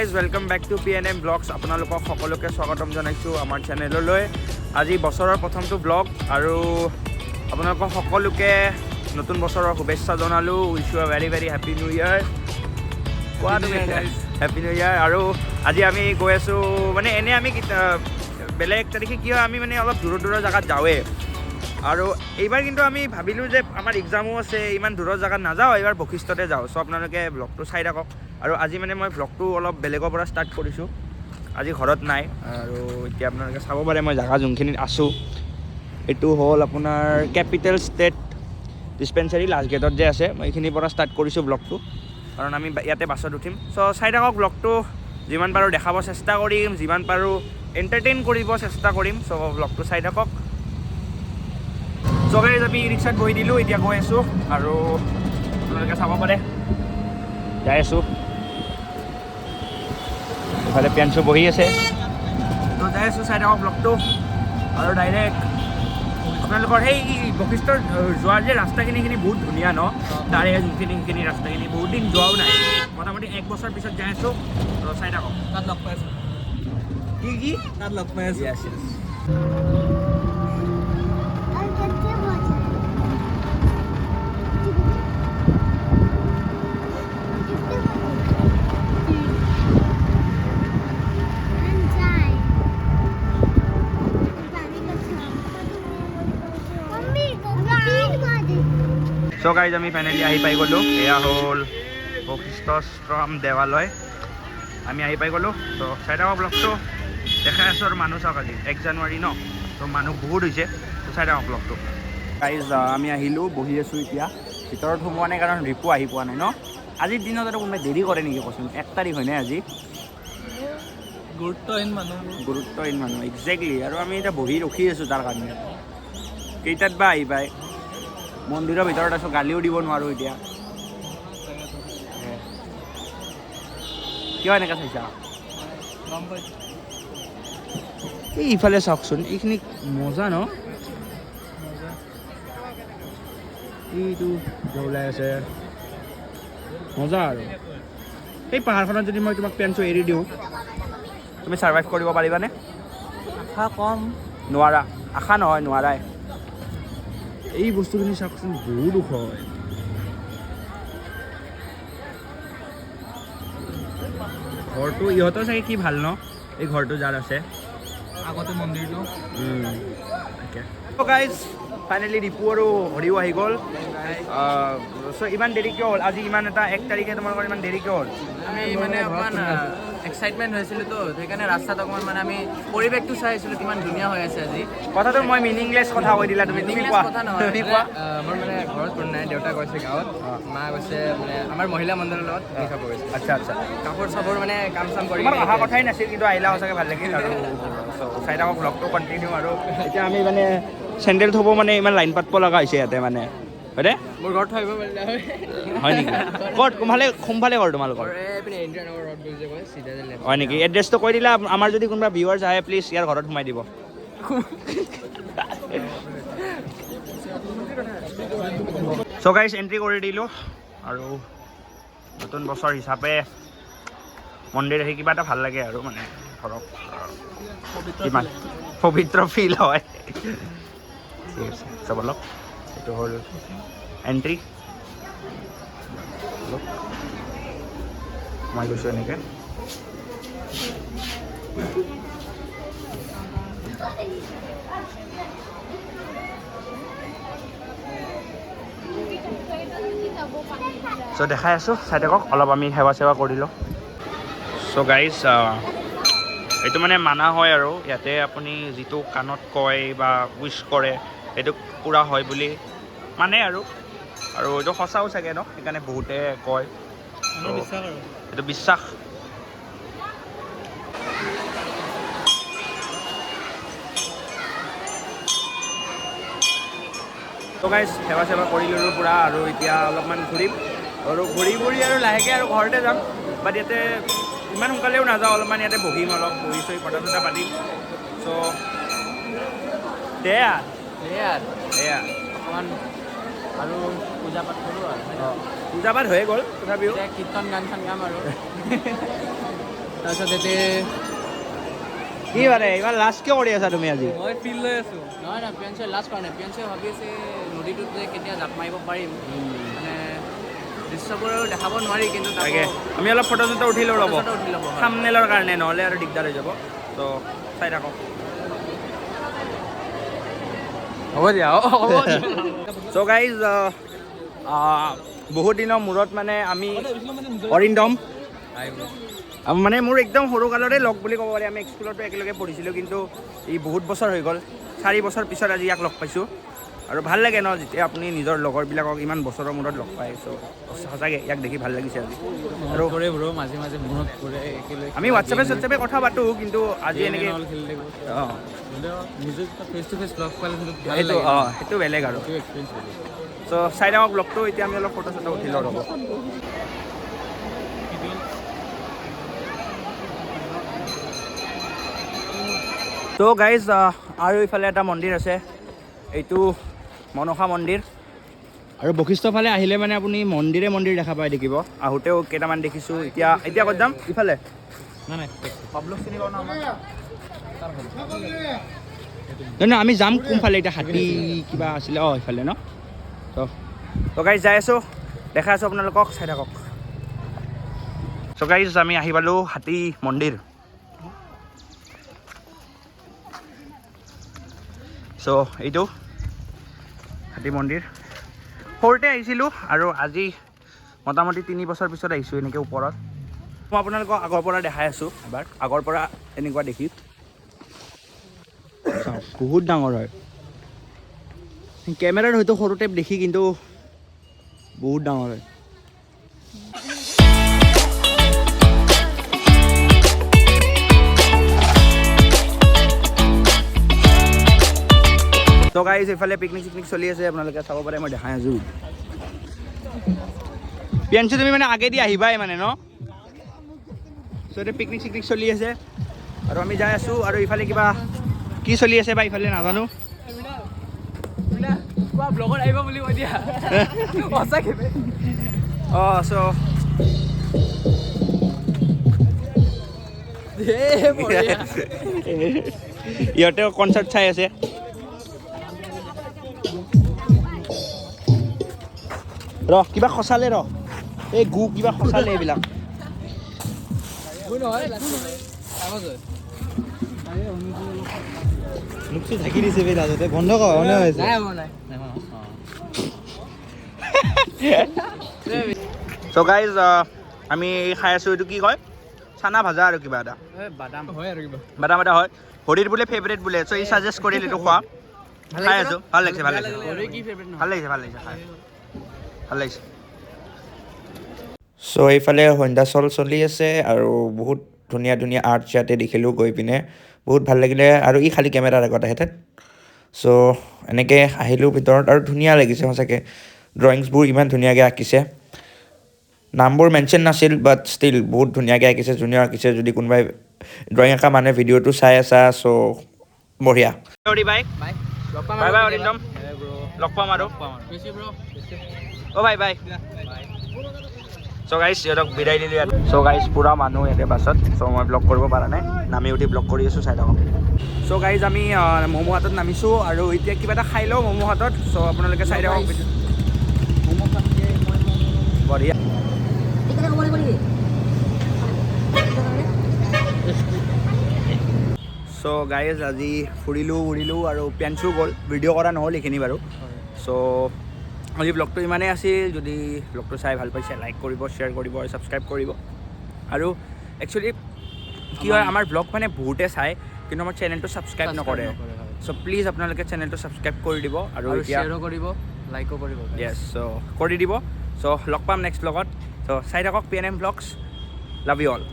Guys welcome back to PNM blogs. আপোনালোকক সকলোকে স্বাগতম জনাইছোঁ আমাৰ চেনেললৈ। আজি বছৰৰ প্ৰথমটো ব্লগ আৰু আপোনালোকক সকলোকে নতুন বছৰৰ শুভেচ্ছা জনালোঁ। উইচ ইউ আ very very happy new year. কোৱা তুমি হেপী নিউ ইয়েৰ। আৰু আজি আমি গৈ আছোঁ মানে এনেই আমি বেলেগ তাৰিখে কি হয় আমি মানে অলপ দূৰৰ জেগাত যাওঁৱেই আৰু এইবাৰ কিন্তু আমি ভাবিলোঁ যে আমাৰ এক্সামো আছে, ইমান দূৰৰ জেগাত নাযাওঁ, এইবাৰ বশিষ্ঠতে যাওঁ। চ' আপোনালোকে ব্লগটো চাই থাকক। আৰু আজি মানে মই ব্লগটো অলপ বেলেগৰ পৰা ষ্টাৰ্ট কৰিছোঁ। আজি ঘৰত নাই আৰু এতিয়া আপোনালোকে চাব পাৰে মই জেগা যোনখিনিত আছোঁ। এইটো হ'ল আপোনাৰ কেপিটেল ষ্টেট ডিছপেঞ্চাৰী লাষ্ট গেটত যে আছে, মই এইখিনিৰ পৰা ষ্টাৰ্ট কৰিছোঁ ব্লগটো, কাৰণ আমি ইয়াতে বাছত উঠিম। চ' চাই থাকক ব্লগটো, যিমান পাৰোঁ দেখাব চেষ্টা কৰিম, যিমান পাৰোঁ এণ্টাৰটেইন কৰিব চেষ্টা কৰিম। চ' ব্লগটো চাই থাকক। চবে আমি ৰিক্সাত বহি দিলোঁ, এতিয়া গৈ আছোঁ আৰু আপোনালোকে চাব পাৰে যাই আছোঁ। ইফালে পেঞ্চো বহি আছে, তো যাই আছোঁ, চাই থাকক ব্লগটো। আৰু ডাইৰেক্ট আপোনালোকৰ সেই বশিষ্ঠৰ যোৱাৰ যে ৰাস্তাখিনি বহুত ধুনীয়া ন, তাৰে যোনখিনি ৰাস্তাখিনি বহুত দিন যোৱাও নাই, মোটামুটি 1 বছৰ পিছত যাই আছোঁ। তো চাই থাকক। তাত লগ পাই আছোঁ। কি তাত লগ পাই আছোঁ। য়েছ য়েছ। চ' গাইজ আমি ফাইনেলি আহি পাই গ'লোঁ। এয়া হ'ল বশিষ্ঠশ্ৰম দেৱালয়, আমি আহি পাই গ'লোঁ। ত' চাই থাকক ব্লগটো, দেখাই আছোঁ। আৰু মানুহ চাওক, আজি 1 জানুৱাৰী ন, ত' মানুহ বহুত হৈছে। ত' চাই থাকক ব্লগটো। গাইজ আমি আহিলোঁ, বহি আছোঁ এতিয়া, ভিতৰত সোমোৱা নাই কাৰণ ৰিপু আহি পোৱা নাই ন। আজিৰ দিনত আৰু কোনোবাই দেৰি কৰে নেকি কচোন? 1 তাৰিখ হয়নে আজি? গুৰুত্বহীন মানুহ একজেক্টলি। আৰু আমি এতিয়া বহি ৰখি আছোঁ তাৰ কাৰণে। কেইটাত বা আহি পায়? মন্দিৰৰ ভিতৰত আছোঁ, গালিও দিব নোৱাৰোঁ এতিয়া। কিয় এনেকৈ চাইছা? এই ইফালে চাওকচোন, এইখিনি মজা ন। এইটো ওলাই আছে, মজা। আৰু সেই পাহাৰখনত যদি মই তোমাক পেঞ্চো এৰি দিওঁ, তুমি ছাৰ্ভাইভ কৰিব পাৰিবানে? আশা কম। নোৱাৰা। আশা নহয়, নোৱাৰাই। এই বস্তুখিনি চাওকচোন, বহুত ওখ হয়। ঘৰটো ইহঁতৰ চাগে কি ভাল ন, এই ঘৰটো যাৰ আছে আগতে মন্দিৰটো। গাইজ ফাইনেলি ৰিপু আৰু হৰিও আহি গ'ল। চ' ইমান দেৰি কিয় হ'ল আজি? ইমান এটা 1 তাৰিখে তোমালোকৰ ইমান দেৰি কিয় হ'ল? আমি মানে অকণমান এক্সাইটমেণ্ট হৈছিলোঁ তো, সেইকাৰণে ৰাস্তাত অকণমান মানে আমি পৰিৱেশটো চাই আছিলোঁ, কিমান ধুনীয়া হৈ আছে আজি। কথাটো মই মিনিংলেছ কথা কৈ দিলা তুমি। তুমি কোৱা। কথা নহয়, তুমি কোৱা। মোৰ মানে ঘৰত কোনো নাই, দেউতা গৈছে গাঁৱত, মা গৈছে মানে আমাৰ মহিলা মণ্ডলৰ লগত খাব গৈছে। আচ্ছা। কাপোৰ চাপোৰ মানে কাম চাম কৰি তোমাৰ অহা কথাই নাছিল, কিন্তু আহিলা সঁচাকৈ ভাল লাগিল। আৰু চাই থাকক ব্লগটো কণ্টিনিউ। আৰু এতিয়া আমি মানে চেণ্ডেল থ'ব মানে ইমান লাইন পাতিব লগা হৈছে ইয়াতে মানে, হয়নে? মোৰ ঘৰত থৈ আহিব পাৰিলে হয় নেকি? ক'ত কোনফালে ঘৰ তোমালোকৰ? হয় নেকি? এড্ৰেছটো কৈ দিলে আমাৰ যদি কোনোবা ভিউৱাৰ্ছ আহে, প্লিজ ইয়াৰ ঘৰত সোমাই দিব। চ' গাইজ এণ্ট্ৰি কৰি দিলোঁ। আৰু নতুন বছৰ হিচাপে মন্দিৰ আহি কিবা এটা ভাল লাগে আৰু মানে ধৰক কিমান পবিত্ৰ ফিল হয়। ঠিক আছে, চব অলপ এইটো হ'ল এণ্ট্ৰি। সোমাই গৈছোঁ এনেকৈ। চ' দেখাই আছোঁ, চাই থাকক। অলপ আমি সেৱা চেৱা কৰিলোঁ। চ' গাইজ এইটো মানে মানা হয় আৰু ইয়াতে আপুনি যিটো কাণত কয় বা উইচ কৰে সেইটো পূৰা হয় বুলি মানে। আৰু এইটো সঁচাও চাগে ন, সেইকাৰণে বহুতে কয়। এইটো বিশ্বাস। ত' গাইজ সেৱা চেৱা কৰি ল'লোঁ পূৰা। আৰু এতিয়া অলপমান ঘূৰিম আৰু ঘূৰি আৰু লাহেকৈ আৰু ঘৰতে যাম। বাট ইয়াতে ইমান সোনকালেও নাযাওঁ, অলপমান ইয়াতে বহিম, অলপ বহি চহি কথা চথা পাতিম। চ' দেয়া অকণমান আৰু পূজা পাঠ কৰোঁ আৰু পূজা পাঠ হৈয়ে গ'ল, তথাপিও কীৰ্তন গান চান গাম আৰু তাৰপিছত ইয়াতে কি মানে ইমান লাজ কিয় কৰি আছা তুমি আজি মই ফিল লৈ আছোঁ নহয় নহয় পিয়াঞ্চে লাষ্ট কৰা নাই পিয়াঞ্চে ভাবি আছে নদীটোত যে কেতিয়া জাপ মাৰিব পাৰিম মানে দৃশ্যবোৰ আৰু দেখাব নোৱাৰি কিন্তু তাকে আমি অলপ ফটো চটো উঠি লওঁ ৰ'ব উঠি ল'ব থাম্বনেইলৰ কাৰণে নহ'লে আৰু দিগদাৰ হৈ যাব তো চাই থাকক হ'ব দিয়া চ' গাইজ বহুত দিনৰ মূৰত মানে আমি অৰিন্দম মানে মোৰ একদম সৰু কালৰে লগ বুলি ক'ব পাৰি আমি স্কুলতো একেলগে পঢ়িছিলোঁ কিন্তু ই বহুত বছৰ হৈ গ'ল 4 বছৰ পিছত আজি ইয়াক লগ পাইছোঁ আৰু ভাল লাগে ন যেতিয়া আপুনি নিজৰ লগৰবিলাকক ইমান বছৰৰ মূৰত লগ পায় চ' সঁচাকৈ ইয়াক দেখি ভাল লাগিছে আজি আৰু মাজে মাজে মনত পৰে একেলগে আমি হোৱাটছএপে কথা পাতোঁ কিন্তু আজি এনেকৈ অঁ নিজে ফেচ টু ফেচ লগ পালে সেইটো সেইটো বেলেগ আৰু চ' চাই থাকক ব্লগটো এতিয়া আমি অলপ ফটো চটো উঠি লওঁ ৰ'ব তো গাইজ আৰু ইফালে এটা মন্দিৰ আছে এইটো মনসা মন্দিৰ আৰু বশিষ্ঠ ফালে আহিলে মানে আপুনি মন্দিৰ দেখা পাই দেখিব আহোঁতেও কেইটামান দেখিছোঁ এতিয়া ক'ত যাম ইফালে নাই পাব্লক চিনি পাওঁ নহয় আমি যাম কোনফালে এতিয়া হাতী কিবা আছিলে অঁ ইফালে ন তো গাইজ যাই আছোঁ দেখাই আছোঁ আপোনালোকক চাই থাকক চ' গাইজ আমি আহি পালোঁ হাতী মন্দিৰ চ' এইটো হাতী মন্দিৰ সৰুতে আহিছিলোঁ আৰু আজি মোটামুটি 3 বছৰ পিছত আহিছোঁ এনেকৈ ওপৰত মই আপোনালোকক আগৰ পৰা দেখাই আছোঁ এবাৰ আগৰ পৰা এনেকুৱা দেখি বহুত ডাঙৰ হয় কেমেৰাত হয়তো সৰুতে দেখি কিন্তু বহুত ডাঙৰ হয় তো গাইজ এইফালে পিকনিক চলি আছে আপোনালোকে চাব পাৰে মই দেখাই আছোঁ পিয়াঞ্চু তুমি মানে আগেদি আহিবাই মানে ন চ' এতিয়া পিকনিক চলি আছে আৰু আমি যাই আছোঁ আৰু ইফালে কিবা কি চলি আছে বা ইফালে নাজানো ব্লগত আহিব বুলি কৈ দিয়া অঁ চ' ইহঁতেও কনচাৰ্ট চাই আছে কিবা খচালে এই গু কিবা খচালে এইবিলাক মুখটো ঢাকি দিছে বে লাজতে বন্ধ কৰ চ' গাইজ আমি খাই আছোঁ এইটো কি কয় চানা ভাজা আৰু কিবা এটা বাদাম হয় আৰু কিবা বাদাম এটা হয় হৰিৰ বোলে ফেভৰেট বোলে চ' ই ছাজেষ্ট কৰিল এইটো খোৱা খাই আছোঁ ভাল লাগিছে খাই ভাল লাগিছে চ' এইফালে সন্ধ্যা চলি আছে আৰু বহুত ধুনীয়া আৰ্ট ইয়াতে দেখিলোঁ গৈ পিনে বহুত ভাল লাগিলে আৰু ই খালী কেমেৰাৰ আগত আহে চ' এনেকৈ আহিলোঁ ভিতৰত আৰু ধুনীয়া লাগিছে সঁচাকৈ ড্ৰয়িংছবোৰ ইমান ধুনীয়াকৈ আঁকিছে নামবোৰ মেনশ্যন নাছিল বাট ষ্টিল বহুত ধুনীয়াকৈ আঁকিছে আঁকিছে যদি কোনোবাই ড্ৰয়িং আঁকা মানুহে ভিডিঅ'টো চাই আছা চ' বঢ়িয়া বাই অৰিন্দম লগ পাম আৰু বাই চ' গাইজ সিহঁতক বিদায় দিলোঁ ইয়াত চ' গাইজ পূৰা মানুহ ইয়াতে বাছত চ' মই ব্লগ কৰিব পৰা নাই নামি উঠি ব্লগ কৰি আছোঁ চাই থাকক চ' গাইজ আমি ম'ম' হাতত নামিছোঁ আৰু এতিয়া কিবা এটা খাই লওঁ ম'ম' হাতত চ' আপোনালোকে চাই থাকক বঢ়িয়া চ' গাইজ আজি ফুৰিলোঁ আৰু পিয়াঞ্চু গ'ল ভিডিঅ' কৰা নহ'ল এইখিনি বাৰু চ' আজি ব্লগটো ইমানেই আছিল যদি ব্লগটো চাই ভাল পাইছে লাইক কৰিব শ্বেয়াৰ কৰিব আৰু ছাবস্ক্ৰাইব কৰিব আৰু একচুৱেলি কি হয় আমাৰ ব্লগ মানে বহুতে চায় কিন্তু আমাৰ চেনেলটো ছাবস্ক্ৰাইব নকৰে চ' প্লিজ আপোনালোকে চেনেলটো ছাবস্ক্ৰাইব কৰি দিব আৰু শ্বেয়াৰো কৰিব লাইকো কৰিব য়েছ চ' কৰি দিব চ' লগ পাম নেক্সট ব্লগত চ' চাই থাকক PNM Vlogs love you all